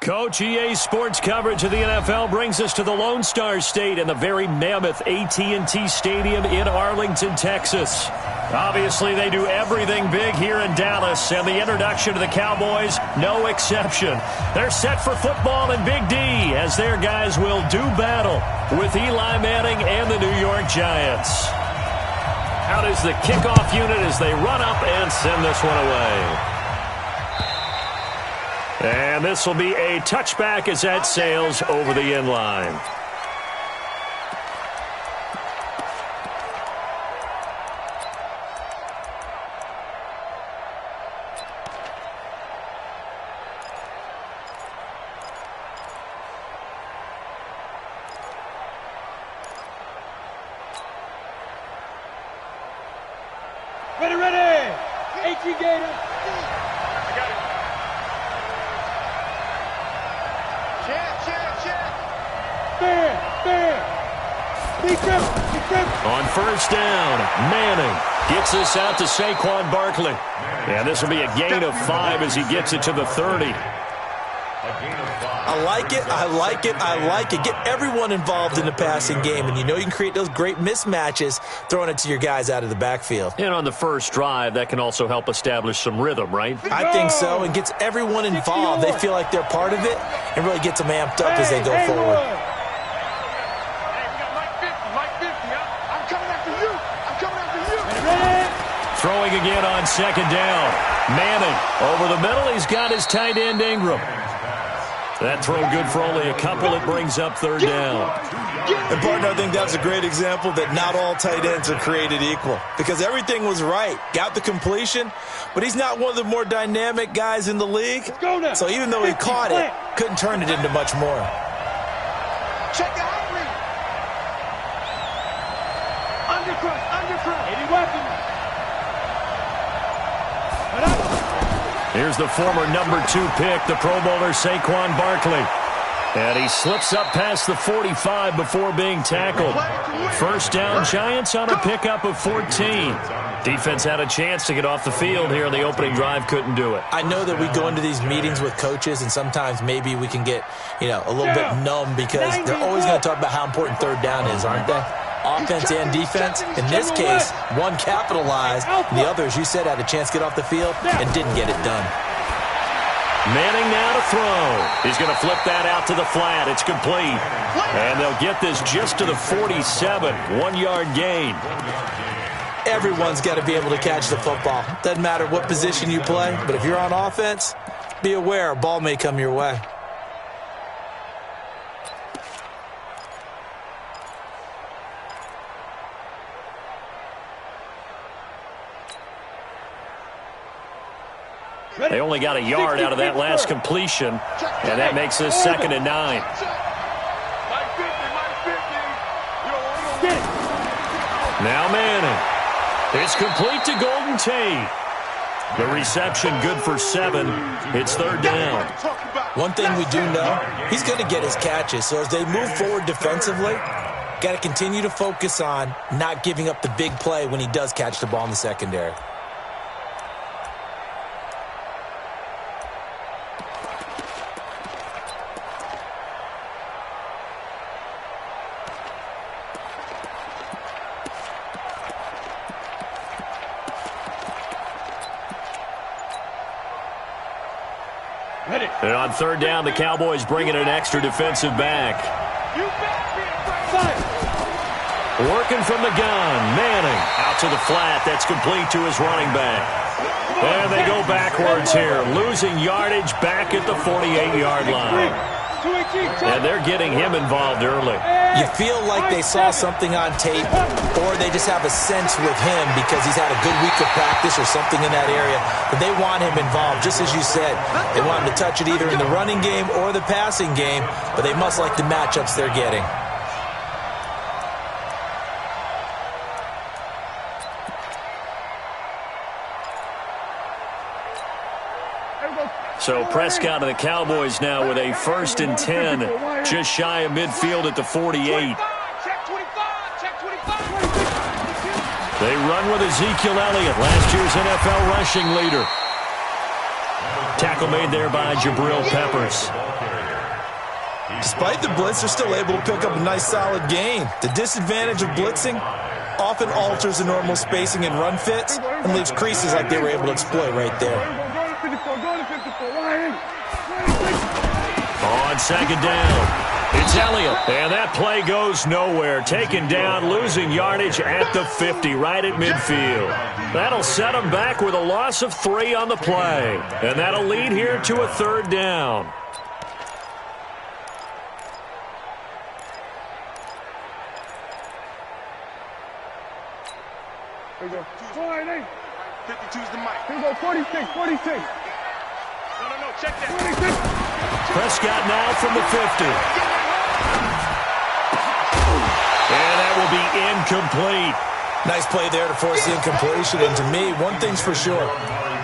Coach, EA Sports coverage of the NFL brings us to the Lone Star State and the very mammoth AT&T Stadium in Arlington, Texas. Obviously, they do everything big here in Dallas, and the introduction to the Cowboys, no exception. They're set for football in Big D as their guys will do battle with Eli Manning and the New York Giants. Out is the kickoff unit as they run up and send this one away. And this will be a touchback as that sails over the end line. Ready. HE Gator. On first down, Manning gets this out to Saquon Barkley. And this will be a gain of 5 as he gets it to the 30. I like it. Get everyone involved in the passing game, and you know you can create those great mismatches throwing it to your guys out of the backfield. And on the first drive, that can also help establish some rhythm, right? I think so, and gets everyone involved. They feel like they're part of it and really gets them amped up as they go forward. Throwing again on second down. Manning over the middle. He's got his tight end Ingram. That throw good for only a couple. It brings up third down. And, partner, I think that's a great example that not all tight ends are created equal because everything was right. Got the completion, but he's not one of the more dynamic guys in the league. So even though he caught it, couldn't turn it into much more. Check the outlet. Undercrush. 80 weapons. Here's the former number 2 pick, the Pro Bowler Saquon Barkley. And he slips up past the 45 before being tackled. First down, Giants on a pickup of 14. Defense had a chance to get off the field here in the opening drive, couldn't do it. I know that we go into these meetings with coaches, and sometimes maybe we can get, a little bit numb because they're always going to talk about how important third down is, aren't they? Offense and defense. In this case, one capitalized, and the other, as you said, had a chance to get off the field and didn't get it done. Manning now to throw. He's going to flip that out to the flat. It's complete. And they'll get this just to the 47. 1-yard gain. Everyone's got to be able to catch the football. Doesn't matter what position you play, but if you're on offense, be aware a ball may come your way. They only got a yard out of that last completion, and that makes this 2nd and 9. Now Manning. It's complete to Golden Tate. The reception good for 7. It's third down. One thing we do know, he's going to get his catches. So as they move forward defensively, got to continue to focus on not giving up the big play when he does catch the ball in the secondary. And on third down, the Cowboys bring in an extra defensive back. Working from the gun, Manning out to the flat. That's complete to his running back. And they go backwards here, losing yardage back at the 48-yard line. And they're getting him involved early. You feel like they saw something on tape, or they just have a sense with him because he's had a good week of practice or something in that area, but they want him involved, just as you said. They want him to touch it either in the running game or the passing game, but they must like the matchups they're getting. So Prescott and the Cowboys now with a 1st and 10, just shy of midfield at the 48. They run with Ezekiel Elliott, last year's NFL rushing leader. Tackle made there by Jabril Peppers. Despite the blitz, they're still able to pick up a nice solid gain. The disadvantage of blitzing often alters the normal spacing and run fits and leaves creases like they were able to exploit right there. On second down, it's Elliott, and that play goes nowhere. Taken down, losing yardage at the 50, right at midfield. That'll set them back with a loss of 3 on the play, and that'll lead here to a third down. There you go. 52's the mic. Here we go, 46, 46. No, check that. 46. Prescott now from the 50. And that will be incomplete. Nice play there to force the incompletion. And to me, one thing's for sure.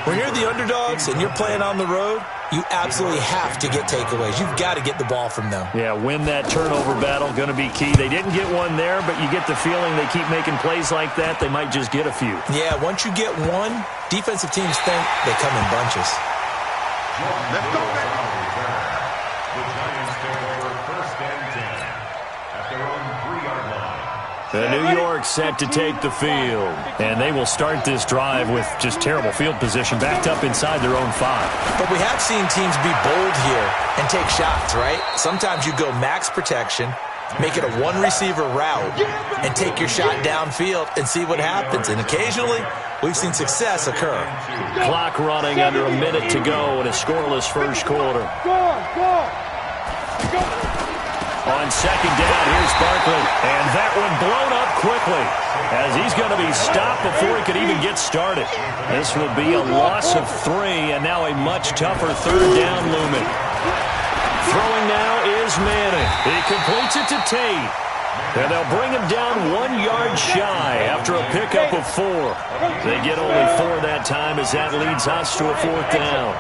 When you're the underdogs and you're playing on the road, you absolutely have to get takeaways. You've got to get the ball from them. Yeah, win that turnover battle, going to be key. They didn't get one there, but you get the feeling they keep making plays like that, they might just get a few. Yeah, once you get one, defensive teams think they come in bunches. Let's go, baby. The New York set to take the field, and they will start this drive with just terrible field position, backed up inside their own 5. But we have seen teams be bold here and take shots, right? Sometimes you go max protection, make it a one-receiver route, and take your shot downfield and see what happens. And occasionally, we've seen success occur. Clock running under a minute to go in a scoreless first quarter. Go. On second down, here's Barkley, and that one blown up quickly as he's going to be stopped before he could even get started. This will be a loss of 3, and now a much tougher third down looming. Throwing now is Manning. He completes it to Tate, and they'll bring him down 1 yard shy after a pickup of 4. They get only 4 that time as that leads us to a 4th down.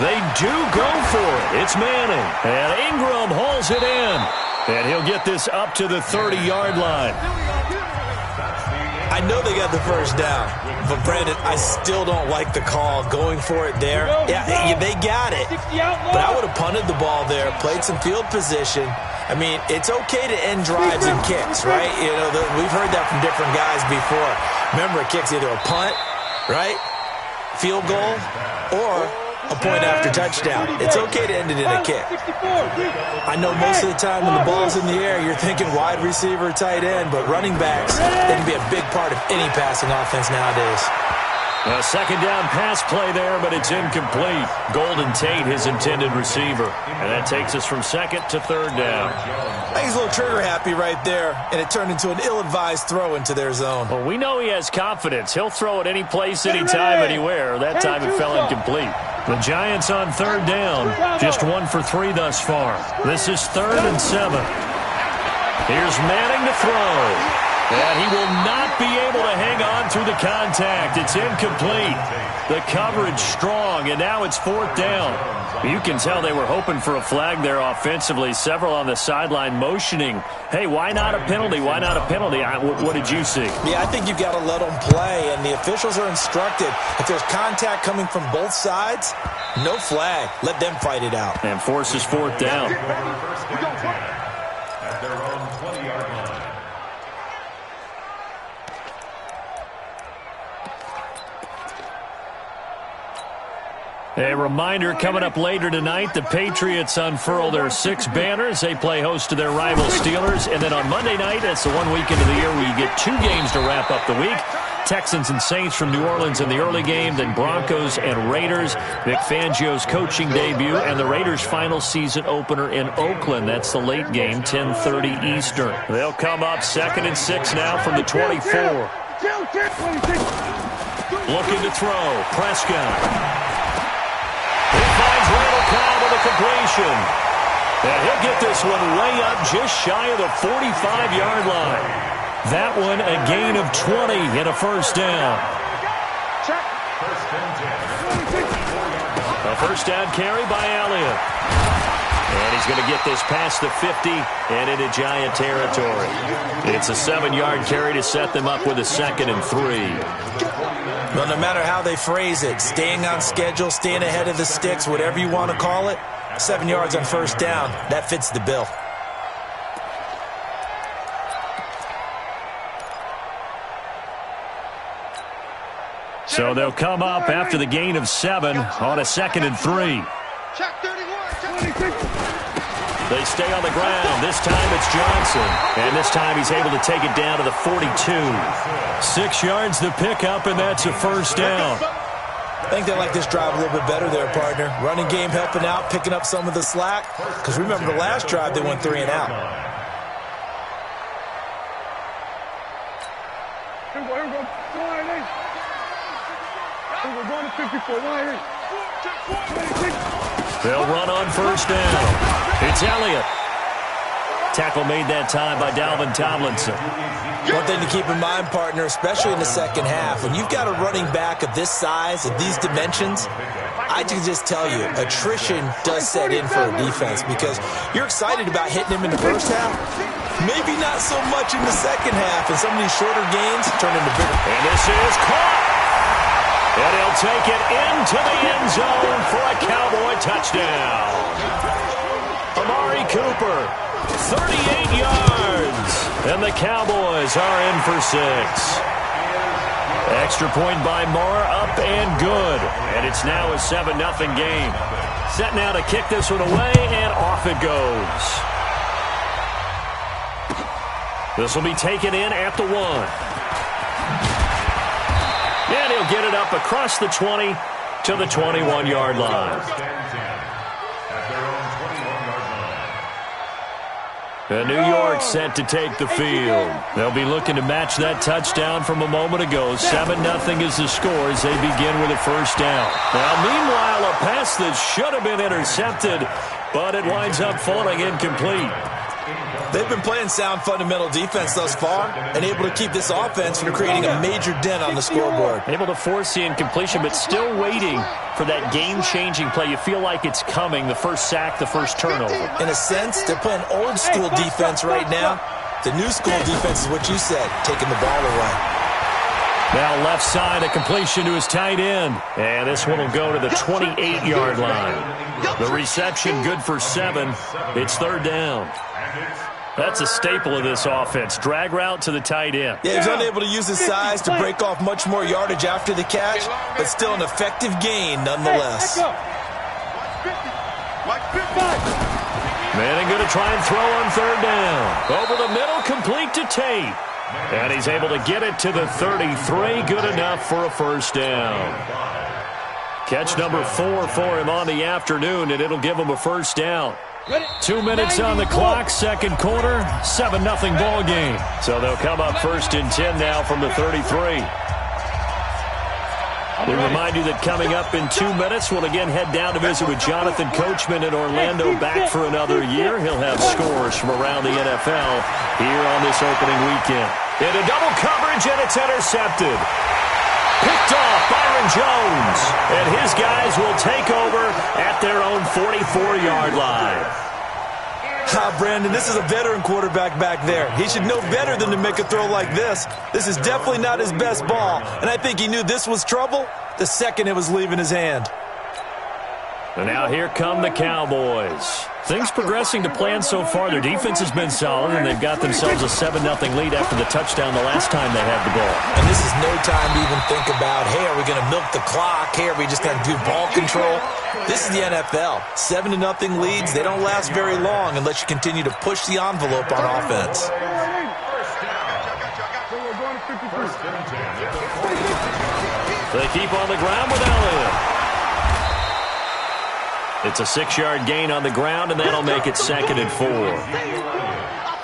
They do go for it. It's Manning. And Ingram hauls it in. And he'll get this up to the 30-yard line. I know they got the first down. But, Brandon, I still don't like the call going for it there. Yeah, they got it. But I would have punted the ball there, played some field position. I mean, it's okay to end drives and kicks, right? You know, we've heard that from different guys before. Remember, a kick's either a punt, right, field goal, or a point after touchdown. It's okay to end it in a kick. I know most of the time when the ball's in the air, you're thinking wide receiver, tight end, but running backs, they can be a big part of any passing offense nowadays. A second down pass play there, but it's incomplete. Golden Tate, his intended receiver. And that takes us from second to third down. I think he's a little trigger happy right there, and it turned into an ill-advised throw into their zone. Well, we know he has confidence. He'll throw it any place, anytime, anywhere. That time it fell incomplete. The Giants on third down, just 1 for 3 thus far. This is 3rd and 7. Here's Manning to throw. And he will not be able to hang on through the contact. It's incomplete. The coverage strong, and now it's 4th down. You can tell they were hoping for a flag there offensively. Several on the sideline motioning, hey, why not a penalty? Why not a penalty? What did you see? Yeah, I think you've got to let them play, and the officials are instructed. If there's contact coming from both sides, no flag. Let them fight it out. And forces 4th down. At their own 20-yard line. A reminder, coming up later tonight, the Patriots unfurl their 6 banners. They play host to their rival Steelers. And then on Monday night, that's the one weekend of the year where you get 2 games to wrap up the week. Texans and Saints from New Orleans in the early game, then Broncos and Raiders. Vic Fangio's coaching debut, and the Raiders' final season opener in Oakland. That's the late game, 10:30 Eastern. They'll come up 2nd and 6 now from the 24. Looking to throw, Prescott. He finds Randall Cobb with a completion. And he'll get this one way up just shy of the 45-yard line. That one a gain of 20 and a first down. A first down carry by Elliott. And he's going to get this past the 50 and into Giant territory. It's a 7-yard carry to set them up with a 2nd and 3. Well, no matter how they phrase it, staying on schedule, staying ahead of the sticks, whatever you want to call it, 7 yards on first down. That fits the bill. So they'll come up after the gain of 7 on a 2nd and 3. They stay on the ground. This time it's Johnson. And this time he's able to take it down to the 42. 6 yards the pickup, and that's a first down. I think they like this drive a little bit better there, partner. Running game helping out, picking up some of the slack. Because remember the last drive, they went 3 and out. Here we go. We're going to 54. They'll run on first down. It's Elliott. Tackle made that time by Dalvin Tomlinson. One thing to keep in mind, partner, especially in the second half, when you've got a running back of this size, of these dimensions, I can just tell you, attrition does set in for a defense because you're excited about hitting him in the first half. Maybe not so much in the second half, and some of these shorter gains turn into bigger. And this is caught. And he'll take it into the end zone for a Cowboy touchdown. Amari Cooper, 38 yards. And the Cowboys are in for 6. Extra point by Moore, up and good. And it's now a 7-0 game. Set now to kick this one away, and off it goes. This will be taken in at the 1. And he'll get it up across the 20 to the 21-yard line. And New York set to take the field. They'll be looking to match that touchdown from a moment ago. 7-0 is the score as they begin with a first down. Now, meanwhile, a pass that should have been intercepted, but it winds up falling incomplete. They've been playing sound fundamental defense thus far and able to keep this offense from creating a major dent on the scoreboard. Able to force the incompletion, but still waiting for that game-changing play. You feel like it's coming, the first sack, the first turnover. In a sense, they're playing old-school defense right now. The new-school defense is what you said, taking the ball away. Now left side, a completion to his tight end. And this one will go to the 28-yard line. The reception good for 7. It's third down. That's a staple of this offense. Drag route to the tight end. Yeah, he's unable to use his size to break off much more yardage after the catch, but still an effective gain nonetheless. Manning going to try and throw on third down. Over the middle, complete to Tate. And he's able to get it to the 33. Good enough for a first down. Catch number 4 for him on the afternoon, and it'll give him a first down. 2 minutes on the clock, second quarter, 7-0 ball game. So they'll come up first and 10 now from the 33. We remind you that coming up in 2 minutes, we'll again head down to visit with Jonathan Coachman in Orlando, back for another year. He'll have scores from around the NFL here on this opening weekend. Into double coverage, and it's intercepted. Picked off Byron Jones, and his guys will take over at their own 44-yard line. Brandon, this is a veteran quarterback back there. He should know better than to make a throw like this. This is definitely not his best ball, and I think he knew this was trouble the second it was leaving his hand. And now here come the Cowboys. Things progressing to plan so far. Their defense has been solid, and they've got themselves a 7-0 lead after the touchdown the last time they had the ball. And this is no time to even think about, hey, are we going to milk the clock? Hey, are we just going to do ball control? This is the NFL. 7-0 leads, they don't last very long unless you continue to push the envelope on offense. They keep on the ground with Elliott. It's a 6-yard gain on the ground, and that'll make it 2nd and 4.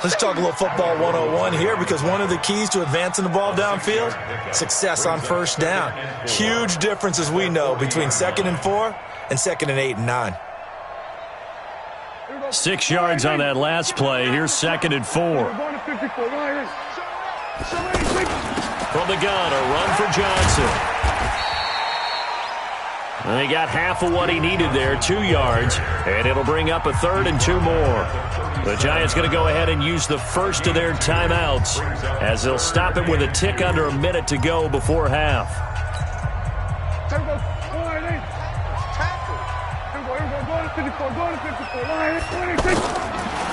Let's talk a little football 101 here, because one of the keys to advancing the ball downfield, success on first down. Huge difference, as we know, between 2nd and 4 and 2nd and 8 and 9. 6 yards on that last play. Here's 2nd and 4. From the gun, a run for Johnson. And he got half of what he needed there, 2 yards, and it'll bring up a 3rd and 2 more. The Giants going to go ahead and use the first of their timeouts as they'll stop it with a tick under a minute to go before half.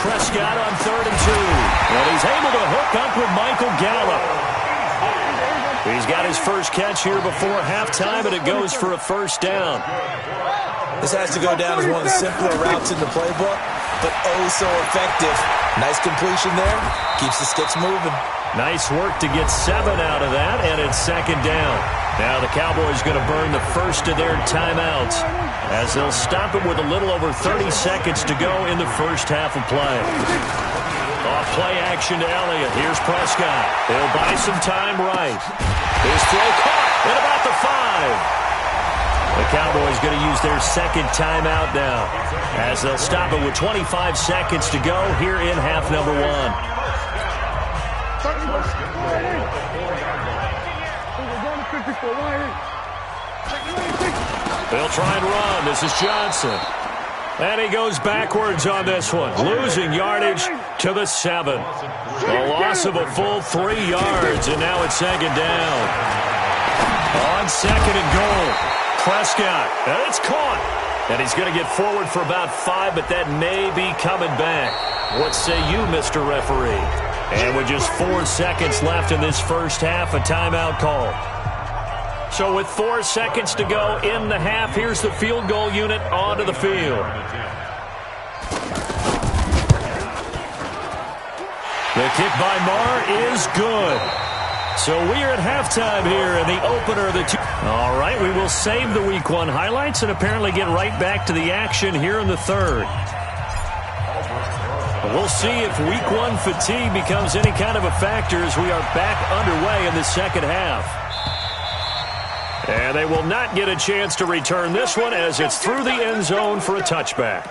Prescott on 3rd and 2. And he's able to hook up with Michael Gallup. He's got his first catch here before halftime, and it goes for a first down. This has to go down as one of the simpler routes in the playbook, but oh so effective. Nice completion there. Keeps the sticks moving. Nice work to get 7 out of that, and it's 2nd down. Now the Cowboys going to burn the first of their timeouts as they'll stop it with a little over 30 seconds to go in the first half of play. Off play action to Elliott. Here's Prescott. They'll buy some time right. His throw caught at about the 5. The Cowboys going to use their second timeout now as they'll stop it with 25 seconds to go here in half number 1. They'll try and run. This is Johnson. And he goes backwards on this one, losing yardage to the 7. A loss of a full 3 yards, and now it's 2nd down. On 2nd and goal, Prescott, and it's caught. And he's going to get forward for about 5, but that may be coming back. What say you, Mr. Referee? And with just 4 seconds left in this first half, a timeout call. So with 4 seconds to go in the half, here's the field goal unit onto the field. The kick by Marr is good. So we are at halftime here in the opener of the two. All right, we will save the Week 1 highlights and apparently get right back to the action here in the 3rd. We'll see if Week 1 fatigue becomes any kind of a factor as we are back underway in the second half. And they will not get a chance to return this one as it's through the end zone for a touchback.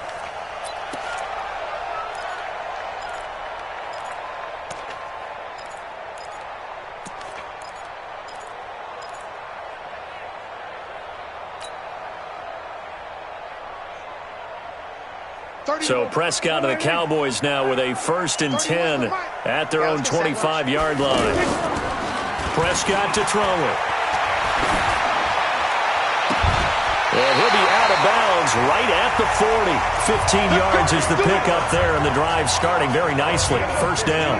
So Prescott of the Cowboys now with a 1st and 10 at their own 25-yard line. Prescott to throw it. And he'll be out of bounds right at the 40. 15 yards is the pickup there, and the drive starting very nicely. First down.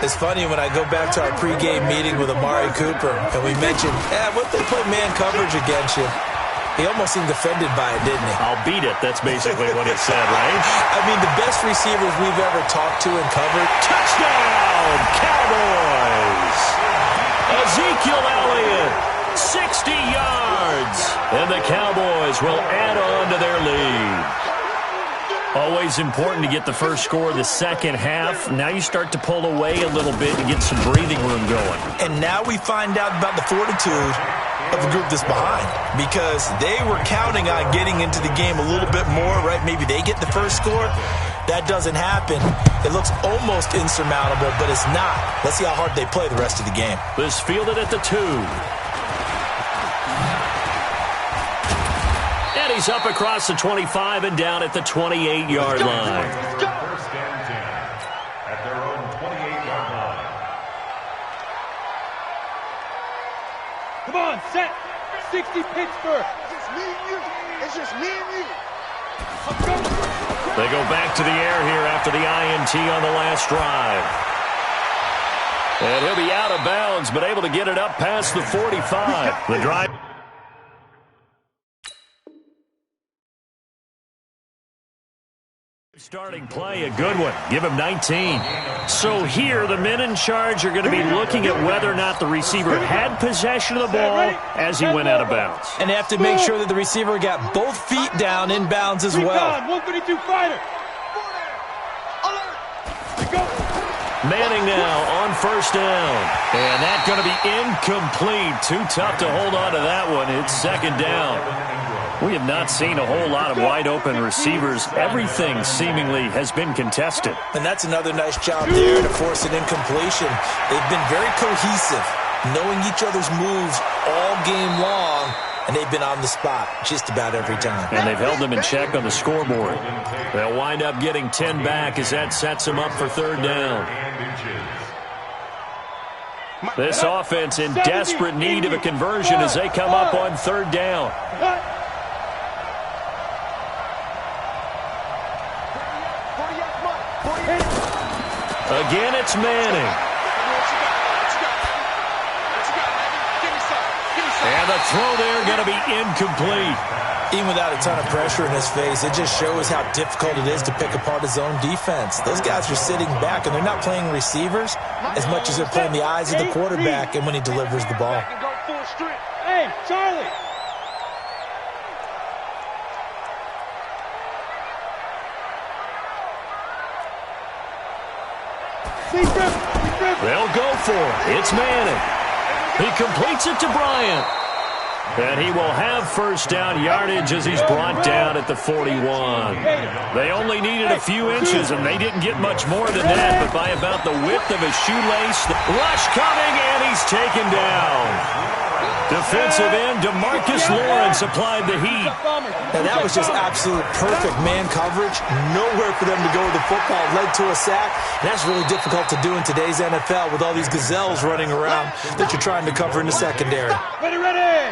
It's funny when I go back to our pregame meeting with Amari Cooper, and we mentioned, what they play man coverage against you. He almost seemed offended by it, didn't he? I'll beat it. That's basically what he said, right? I mean, the best receivers we've ever talked to and covered. Touchdown, Cowboys! Ezekiel Elliott, 60 yards. And the Cowboys will add on to their lead. Always important to get the first score of the second half. Now you start to pull away a little bit and get some breathing room going. And now we find out about the fortitude of the group that's behind, because they were counting on getting into the game a little bit more, right? Maybe they get the first score. That doesn't happen. It looks almost insurmountable, but it's not. Let's see how hard they play the rest of the game. This fielded at the 2. And he's up across the 25 and down at the 28-yard line. First and 10 at their own 28-yard line. Come on, set. 60 Pittsburgh. It's just me and you. It's just me and you. They go back to the air here after the INT on the last drive. And he'll be out of bounds, but able to get it up past the 45. The drive. Starting play, a good one. Give him 19. So here, the men in charge are going to be looking at whether or not the receiver had possession of the ball as he went out of bounds. And they have to make sure that the receiver got both feet down in bounds as well. 132 fighter. Manning now on first down. And that's going to be incomplete. Too tough to hold on to that one. It's second down. We have not seen a whole lot of wide-open receivers. Everything seemingly has been contested. And that's another nice job there to force an incompletion. They've been very cohesive, knowing each other's moves all game long, and they've been on the spot just about every time. And they've held them in check on the scoreboard. They'll wind up getting 10 back as that sets them up for third down. This offense in desperate need of a conversion as they come up on third down. Again, it's Manning. And the throw there going to be incomplete. Even without a ton of pressure in his face, it just shows how difficult it is to pick apart his own defense. Those guys are sitting back, and they're not playing receivers as much as they're playing the eyes of the quarterback and when he delivers the ball. Hey, Charlie! They'll go for it. It's Manning. He completes it to Bryant. And he will have first down yardage as he's brought down at the 41. They only needed a few inches, and they didn't get much more than that, but by about the width of his shoelace. The rush coming, and he's taken down. Defensive end DeMarcus Lawrence applied the heat. And that was just absolute perfect man coverage. Nowhere for them to go with the football. Led to a sack. And that's really difficult to do in today's NFL with all these gazelles running around that you're trying to cover in the secondary. Ready!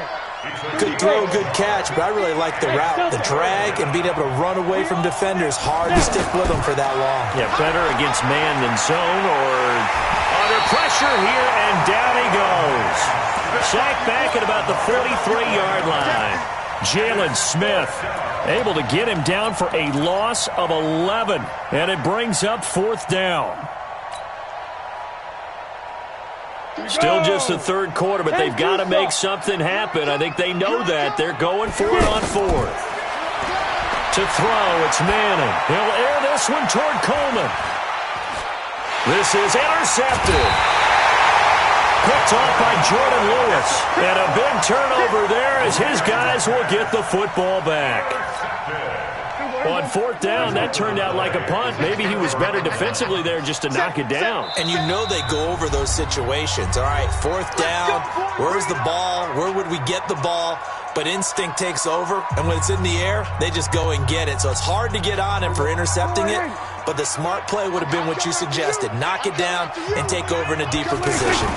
Good throw, good catch, but I really like the route. The drag and being able to run away from defenders. Hard to stick with them for that long. Yeah, better against man than zone or under pressure here, and down he goes. Sacked back at about the 43-yard line. Jalen Smith able to get him down for a loss of 11, and it brings up fourth down. Still just the third quarter, but they've got to make something happen. I think they know that. They're going for it on fourth. To throw, it's Manning. He'll air this one toward Coleman. This is intercepted. Picked off by Jordan Lewis. And a big turnover there as his guys will get the football back. On fourth down, that turned out like a punt. Maybe he was better defensively there just to knock it down. And you know they go over those situations. All right, fourth down, where's the ball? Where would we get the ball? But instinct takes over, and when it's in the air, they just go and get it. So it's hard to get on him for intercepting it, but the smart play would have been what you suggested. Knock it down and take over in a deeper position.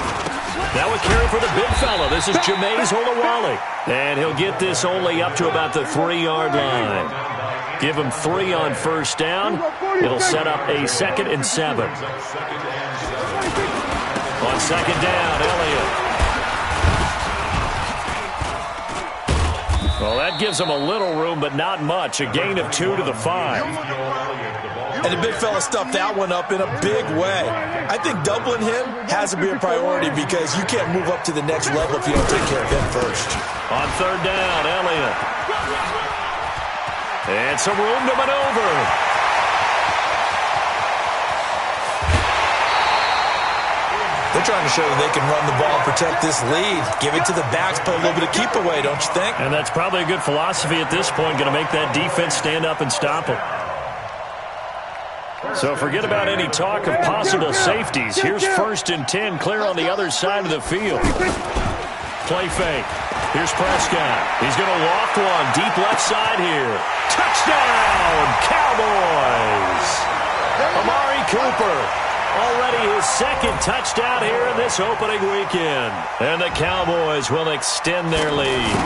That would carry for the big fella. This is Jameis Olawale. And he'll get this only up to about the 3-yard line. Give him 3 on first down. It'll set up a 2nd and 7. On second down, Elliott. Well, that gives him a little room, but not much. A gain of 2 to the 5. And the big fella stuffed that one up in a big way. I think doubling him has to be a priority because you can't move up to the next level if you don't take care of him first. On third down, Elliott. And some room to maneuver. They're trying to show that they can run the ball and protect this lead. Give it to the backs, play a little bit of keep away, don't you think? And that's probably a good philosophy at this point, going to make that defense stand up and stop them. So forget about any talk of possible safeties. Here's 1st and 10, clear on the other side of the field. Play fake. Here's Prescott. He's going to loft one deep left side here. Touchdown, Cowboys! Amari Cooper, already his 2nd touchdown here in this opening weekend. And the Cowboys will extend their lead.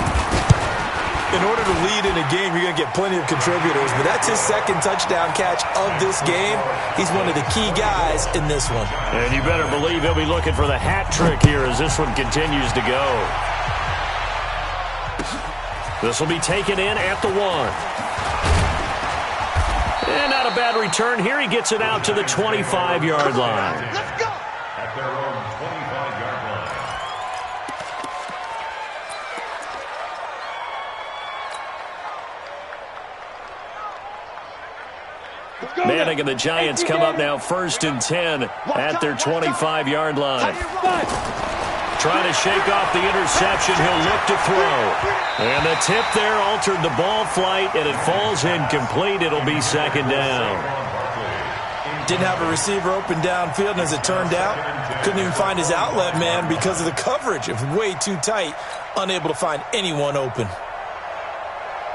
In order to lead in a game, you're going to get plenty of contributors, but that's his 2nd touchdown catch of this game. He's one of the key guys in this one. And you better believe he'll be looking for the hat trick here as this one continues to go. This will be taken in at the 1. And not a bad return here. He gets it out to the 25-yard line. Let's go! At their own 25-yard line. Manning and the Giants come up now 1st and 10 at their 25-yard line. Trying to shake off the interception. He'll look to throw. And the tip there altered the ball flight, and it falls incomplete. It'll be 2nd down. Didn't have a receiver open downfield, and as it turned out, couldn't even find his outlet man because of the coverage. It was way too tight, unable to find anyone open.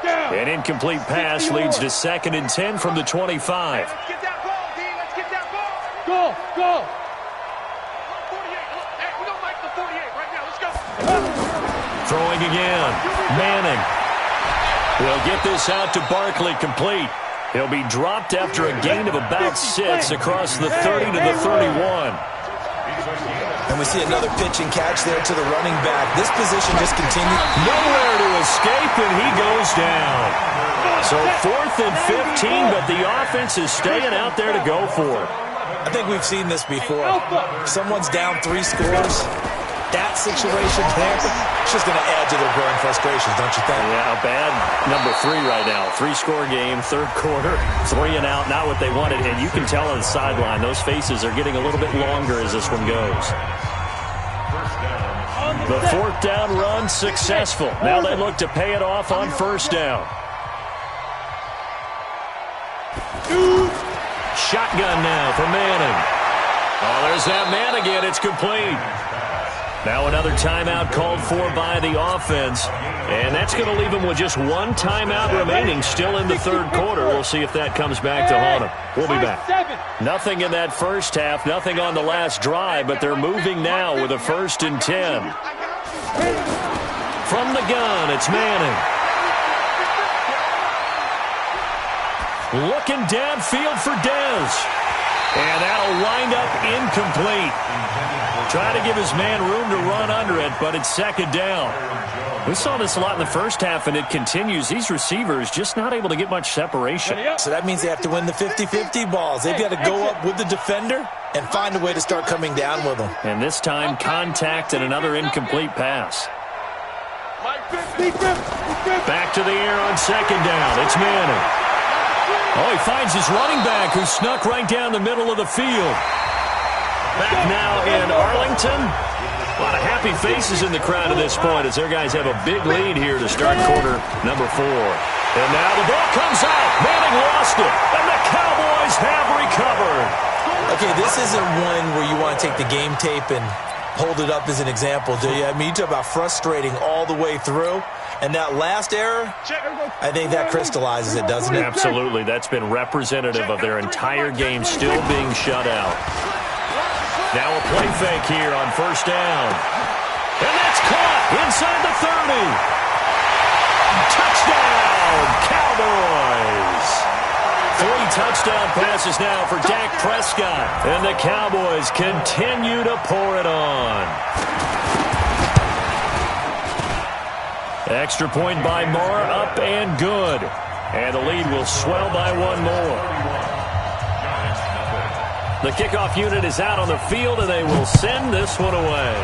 An incomplete pass leads to 2nd and 10 from the 25. Let's get that ball, D. Let's get that ball. Go. 48. Hey, we don't like the 48 right now. Let's go. Throwing again. Manning. He'll get this out to Barkley, complete. He'll be dropped after a gain of about 6 across the 30 to the 31. And we see another pitch and catch there to the running back. This position just continues. Nowhere to escape, and he goes down. So 4th and 15, but the offense is staying out there to go for it. I think we've seen this before. Someone's down 3 scores. That situation there, it's just going to add to their growing frustrations, don't you think? Yeah, a bad number 3 right now. 3-score game, 3rd quarter, 3 and out, not what they wanted. And you can tell on the sideline, those faces are getting a little bit longer as this one goes. The 4th down run successful. Now they look to pay it off on 1st down. Shotgun now for Manning. Oh, there's that man again. It's complete. Now another timeout called for by the offense. And that's going to leave him with just 1 timeout remaining still in the 3rd quarter. We'll see if that comes back to haunt him. We'll be back. Nothing in that first half, nothing on the last drive, but they're moving now with a 1st and 10. From the gun, it's Manning. Looking downfield for Dez. And that'll wind up incomplete. Try to give his man room to run under it, but it's 2nd down. We saw this a lot in the first half, and it continues. These receivers just not able to get much separation. So that means they have to win the 50-50 balls. They've got to go up with the defender and find a way to start coming down with them. And this time, contact and another incomplete pass. Back to the air on 2nd down. It's Manning. Oh, he finds his running back who snuck right down the middle of the field. Back now in Arlington. A lot of happy faces in the crowd at this point as their guys have a big lead here to start quarter number 4. And now the ball comes out. Manning lost it, and the Cowboys have recovered. Okay, this isn't one where you want to take the game tape and hold it up as an example, do you? I mean, you talk about frustrating all the way through. And that last error, I think that crystallizes it, doesn't it? Absolutely. That's been representative of their entire game still being shut out. Now a play fake here on 1st down. And that's caught inside the 30. Touchdown, Cowboys. 3 touchdown passes now for Dak Prescott. And the Cowboys continue to pour it on. Extra point by Moore, up and good. And the lead will swell by 1 more. The kickoff unit is out on the field, and they will send this one away.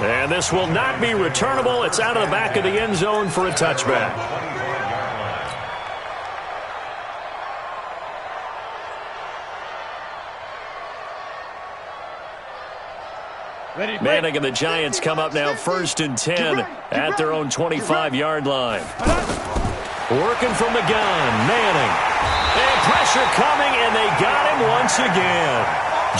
And this will not be returnable. It's out of the back of the end zone for a touchback. Manning and the Giants come up now 1st and 10 at their own 25-yard line. Working from the gun, Manning. And pressure coming, and they got him once again.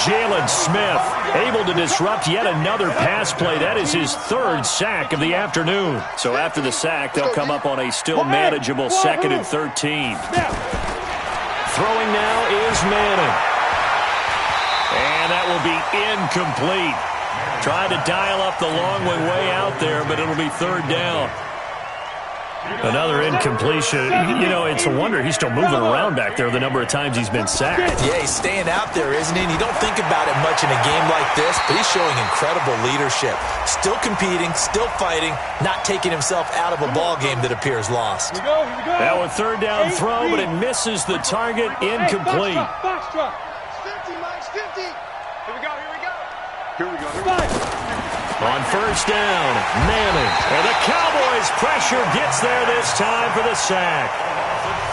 Jalen Smith able to disrupt yet another pass play. That is his 3rd sack of the afternoon. So after the sack, they'll come up on a still manageable 2nd and 13. Throwing now is Manning. And that will be incomplete. Tried to dial up the long one way out there, but it'll be 3rd down. Another incompletion. You know, it's a wonder he's still moving around back there the number of times he's been sacked. Yeah, he's staying out there, isn't he? And you don't think about it much in a game like this, but he's showing incredible leadership. Still competing, still fighting, not taking himself out of a ball game that appears lost. Now a 3rd down throw, but it misses the target, incomplete. Here we go. On 1st down, Manning. And the Cowboys' pressure gets there this time for the sack.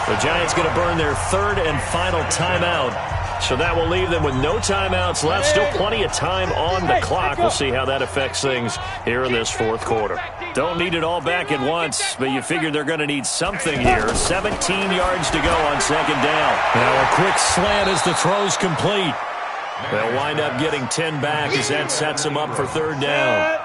The Giants going to burn their 3rd and final timeout. So that will leave them with no timeouts left. Still plenty of time on the clock. We'll see how that affects things here in this 4th quarter. Don't need it all back at once, but you figure they're going to need something here. 17 yards to go on 2nd down. Now a quick slant as the throw's complete. They'll wind up getting 10 back as that sets them up for 3rd down.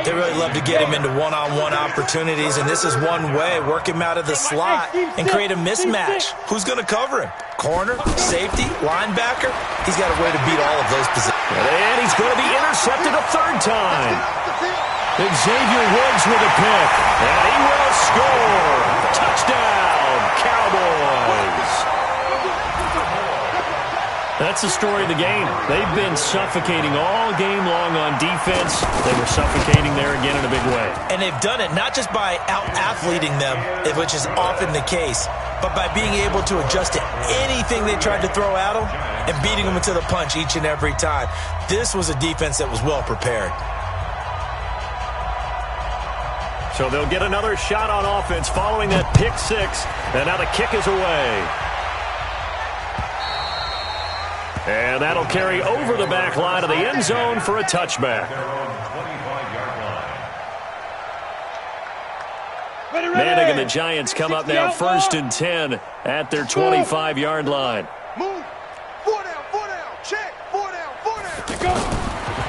They really love to get him into one-on-one opportunities, and this is one way. Work him out of the slot and create a mismatch. Who's going to cover him? Corner, safety, linebacker? He's got a way to beat all of those positions. And he's going to be intercepted a 3rd time. Xavier Woods with a pick, and he will score. Touchdown, Cowboys. That's the story of the game. They've been suffocating all game long on defense. They were suffocating there again in a big way. And they've done it not just by out-athleting them, which is often the case, but by being able to adjust to anything they tried to throw at them and beating them into the punch each and every time. This was a defense that was well prepared. So they'll get another shot on offense following that pick six. And now the kick is away. And that'll carry over the back line of the end zone for a touchback. Manning and the Giants come up now 1st and 10 at their 25-yard line. Move. 4 down, check. 4 down.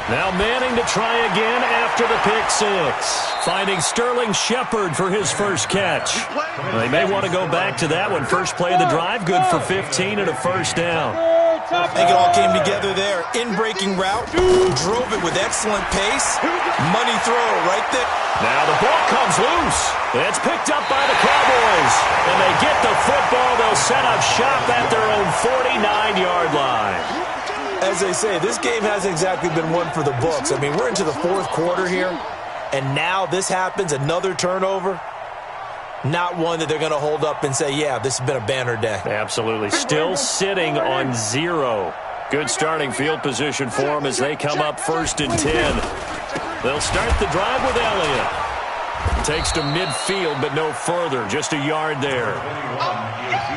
Now Manning to try again after the pick six. Finding Sterling Shepard for his first catch. They may want to go back to that one. First play of the drive, good for 15 and a first down. I think it all came together there. In-breaking route, drove it with excellent pace. Money throw right there. Now the ball comes loose. It's picked up by the Cowboys. And they get the football. They'll set up shop at their own 49-yard line. As they say, this game hasn't exactly been one for the books. I mean, we're into the 4th quarter here, and now this happens, another turnover. Not one that they're going to hold up and say, yeah, this has been a banner day. Absolutely. Still sitting on 0. Good starting field position for them as they come up 1st and 10. They'll start the drive with Elliott. Takes to midfield, but no further. Just a yard there.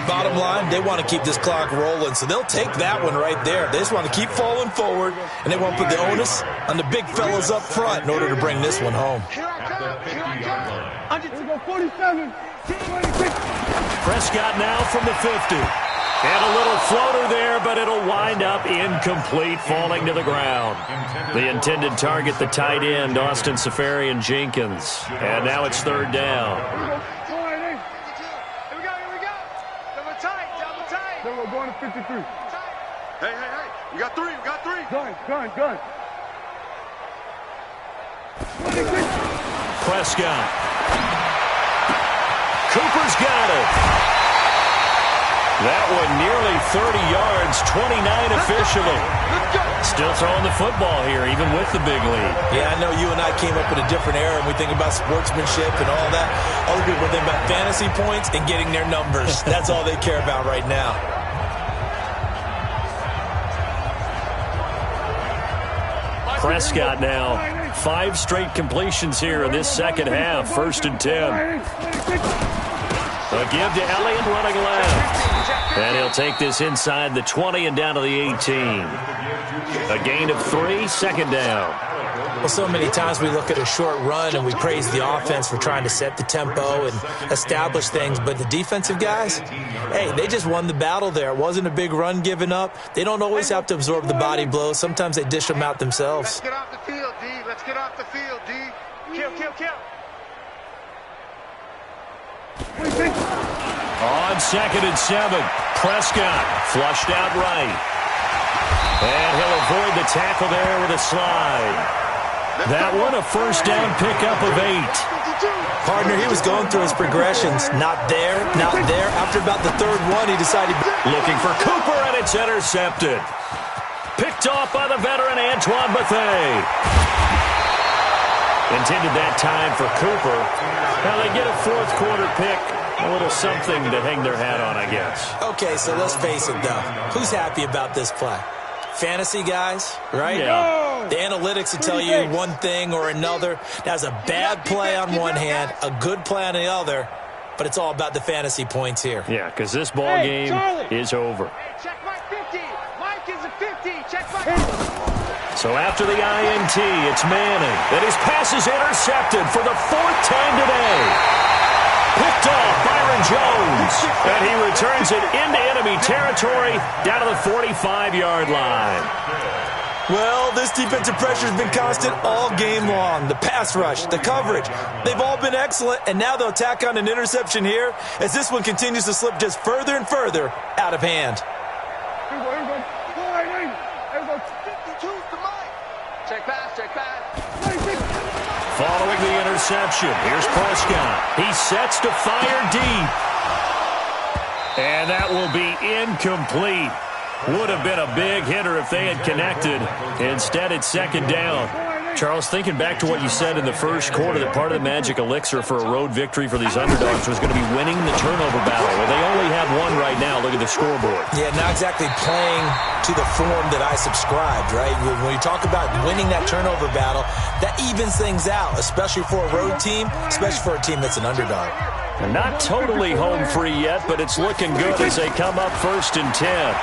Bottom line, they want to keep this clock rolling, so they'll take that one right there. They just want to keep falling forward, and they want to put the onus on the big fellas up front in order to bring this one home. Here I go, 47. Prescott now from the 50. And a little floater there, but it'll wind up incomplete, falling to the ground. The intended target, the tight end, Austin Seferian-Jenkins. And now it's 3rd down. Here we go. Double tight. Then we're going to 53. Hey. We got three. Gun. 26. Prescott. Cooper's got it. That one nearly 30 yards, 29 officially. Still throwing the football here, even with the big lead. Yeah, I know you and I came up in a different era, and we think about sportsmanship and all that. Other people think about fantasy points and getting their numbers. That's all they care about right now. Prescott now, 5 straight completions here in this second half, 1st and 10. A give to Elliott running left. And he'll take this inside the 20 and down to the 18. A gain of 3, 2nd down. Well, so many times we look at a short run and we praise the offense for trying to set the tempo and establish things. But the defensive guys, hey, they just won the battle there. It wasn't a big run given up. They don't always have to absorb the body blows. Sometimes they dish them out themselves. Let's get off the field, D. Let's get off the field, D. Kill. On 2nd and 7, Prescott flushed out right. And he'll avoid the tackle there with a slide. That one a 1st down pickup of 8. Partner, he was going through his progressions. Not there. After about the 3rd one, he decided. Looking for Cooper, and it's intercepted. Picked off by the veteran Antoine Bethea. Intended that time for Cooper. Now they get a 4th quarter pick. A little something to hang their hat on, I guess. Okay, so let's face it, though. Who's happy about this play? Fantasy guys, right? Yeah. The analytics will tell you one thing or another. That's a bad play on one hand, a good play on the other, but it's all about the fantasy points here. Yeah, because this ball game is over. Hey, check my 50. Mike is a 50. Check my 50. So after the INT, it's Manning. And his pass is intercepted for the 4th time today. Picked off Byron Jones. And he returns it into enemy territory down to the 45-yard line. Well, this defensive pressure has been constant all game long. The pass rush, the coverage, they've all been excellent, and now they'll tack on an interception here as this one continues to slip just further and further out of hand. Here we go. 52's the Mike. Check pass. following the interception. Here's Prescott. He sets to fire deep. And that will be incomplete. Would have been a big hitter if they had connected. Instead, it's second down. Charles, thinking back to what you said in the first quarter, that part of the magic elixir for a road victory for these underdogs was going to be winning the turnover battle. Well, they only have one right now. Look at the scoreboard. Yeah, not exactly playing to the form that I subscribed, right? When you talk about winning that turnover battle, that evens things out, especially for a road team, especially for a team that's an underdog. They're not totally home free yet, but it's looking good as they come up 1st and 10.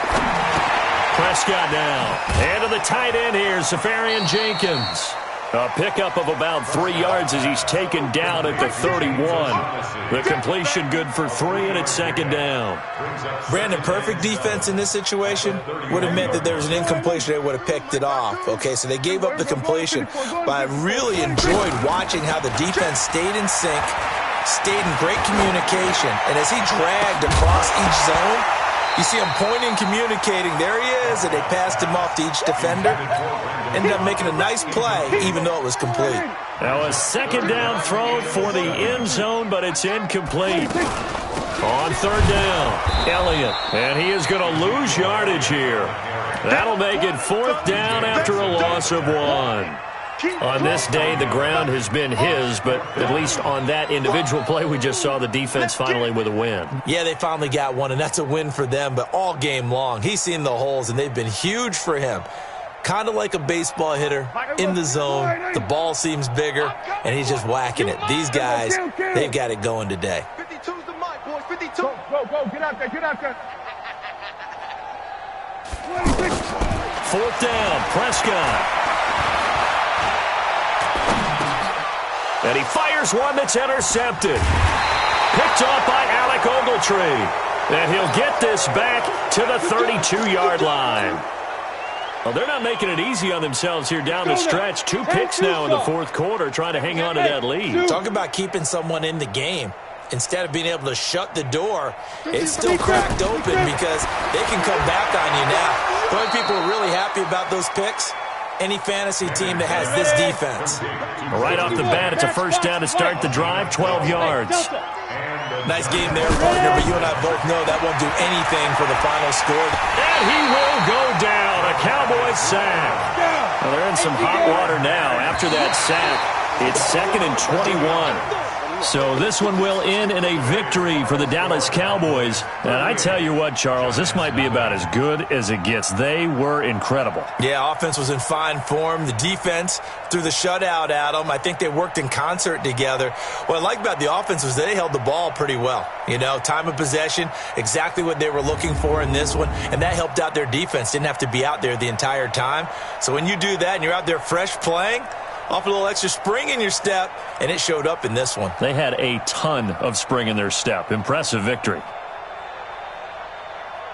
Prescott now. And to the tight end here, Safarian Jenkins. A pickup of about 3 yards as he's taken down at the 31. The completion good for 3, and it's second down. Brandon, perfect defense in this situation would have meant that there was an incompletion. They would have picked it off. Okay, so they gave up the completion. But I really enjoyed watching how the defense stayed in sync, stayed in great communication. And as he dragged across each zone, you see him pointing, communicating. There he is, and they passed him off to each defender. Ended up making a nice play, even though it was complete. Now a second down throw for the end zone, but it's incomplete. On third down, Elliott. And he is going to lose yardage here. That'll make it 4th down after a loss of 1. On this day, the ground has been his, but at least on that individual play, we just saw the defense finally with a win. Yeah, they finally got one, and that's a win for them, but all game long, he's seen the holes, and they've been huge for him. Kind of like a baseball hitter in the zone. The ball seems bigger, and he's just whacking it. These guys, they've got it going today. 52's the mic, boys. 52. Go. Get out there. 4th down, Prescott. And he fires one that's intercepted. Picked off by Alec Ogletree. And he'll get this back to the 32-yard line. Well, they're not making it easy on themselves here down the stretch. 2 picks now in the 4th quarter, trying to hang on to that lead. Talk about keeping someone in the game. Instead of being able to shut the door, it's still cracked open because they can come back on you now. The only people who are really happy about those picks, any fantasy team that has this defense. Right off the bat, it's a first down to start the drive, 12 yards. Nice game there, partner, but you and I both know that won't do anything for the final score. And he will go down, a Cowboys sack. Well, they're in some hot water now after that sack. It's 2nd and 21. So this one will end in a victory for the Dallas Cowboys. And I tell you what, Charles, this might be about as good as it gets. They were incredible. Yeah, offense was in fine form. The defense threw the shutout at them. I think they worked in concert together. What I like about the offense was they held the ball pretty well. You know, time of possession, exactly what they were looking for in this one. And that helped out their defense. Didn't have to be out there the entire time. So when you do that and you're out there fresh playing, off a little extra spring in your step, and it showed up in this one. They had a ton of spring in their step. Impressive victory.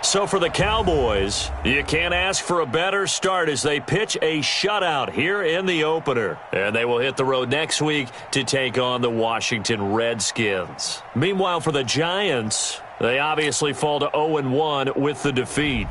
So for the Cowboys, you can't ask for a better start as they pitch a shutout here in the opener. And they will hit the road next week to take on the Washington Redskins. Meanwhile, for the Giants, they obviously fall to 0-1 with the defeat.